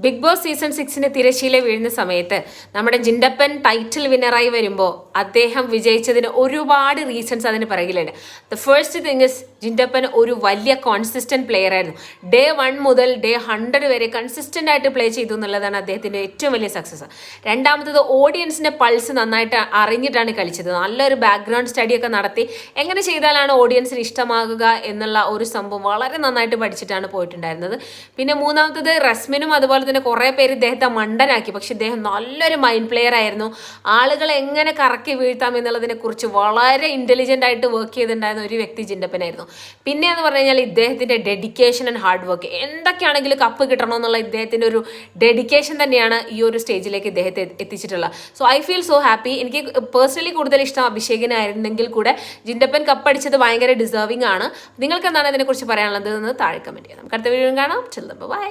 Big boss season 6 തിരശ്ശീല വീഴുന്ന സമയത്ത് നമ്മുടെ ജിൻഡപ്പൻ ടൈറ്റിൽ വിന്നറായി വരുമ്പോൾ അദ്ദേഹം വിജയിച്ചതിന് ഒരുപാട് റീസൺസ് അതിന് പിറകിലുണ്ട്. ദ ഫസ്റ്റ് തിങ് ഇസ് ജിൻഡപ്പൻ ഒരു വലിയ കോൺസിസ്റ്റന്റ് പ്ലെയർ ആയിരുന്നു. ഡേ 1 മുതൽ ഡേ 100 വരെ കൺസിസ്റ്റന്റ് ആയിട്ട് പ്ലേ ചെയ്തു എന്നുള്ളതാണ് അദ്ദേഹത്തിന്റെ ഏറ്റവും വലിയ സക്സസ്. രണ്ടാമത്തത് ഓഡിയൻസിന്റെ പൾസ് നന്നായിട്ട് അറിഞ്ഞിട്ടാണ് കളിച്ചത്. നല്ലൊരു ബാക്ക്ഗ്രൗണ്ട് സ്റ്റഡി ഒക്കെ നടത്തി എങ്ങനെ ചെയ്താലാണ് ഓഡിയൻസിന് ഇഷ്ടമാകുക എന്നുള്ള ഒരു സംഭവം വളരെ നന്നായിട്ട് പഠിച്ചിട്ടാണ് പോയിട്ടുണ്ടായിരുന്നത്. പിന്നെ മൂന്നാമത്തത് റസ്മിനും അതുപോലെ തന്നെ കുറേ പേര് ഇദ്ദേഹത്തെ മണ്ടനാക്കി. പക്ഷെ ഇദ്ദേഹം നല്ലൊരു മൈൻഡ് പ്ലെയർ ആയിരുന്നു. ആളുകളെ എങ്ങനെ കറക്കി വീഴ്ത്താം എന്നുള്ളതിനെ കുറിച്ച് വളരെ ഇന്റലിജന്റ് ആയിട്ട് വർക്ക് ചെയ്തിട്ടുണ്ടായിരുന്ന ഒരു വ്യക്തി ജിൻഡപ്പനായിരുന്നു. പിന്നെ എന്ന് പറഞ്ഞു കഴിഞ്ഞാൽ ഇദ്ദേഹത്തിന്റെ ഡെഡിക്കേഷൻ ആൻഡ് ഹാർഡ് വർക്ക്, എന്തൊക്കെയാണെങ്കിലും കപ്പ് കിട്ടണമെന്നുള്ള ഇദ്ദേഹത്തിന്റെ ഒരു ഡെഡിക്കേഷൻ തന്നെയാണ് ഈ ഒരു സ്റ്റേജിലേക്ക് ഇദ്ദേഹത്തെ എത്തിച്ചിട്ടുള്ളത്. So I feel so happy. എനിക്ക് പേഴ്സണലി കൂടുതൽ ഇഷ്ടം അഭിഷേകിനായിരുന്നെങ്കിൽ കൂടെ ജിൻഡപ്പൻ കപ്പടിച്ചത് ഭയങ്കര ഡിസേർവിംഗ് ആണ്. നിങ്ങൾക്ക് എന്താണ് ഇതിനെക്കുറിച്ച് പറയാനുള്ളത് എന്ന് താഴെ കമന്റ് ചെയ്യാം. നമുക്ക് അടുത്ത വീഡിയോ കാണാം. ബൈ.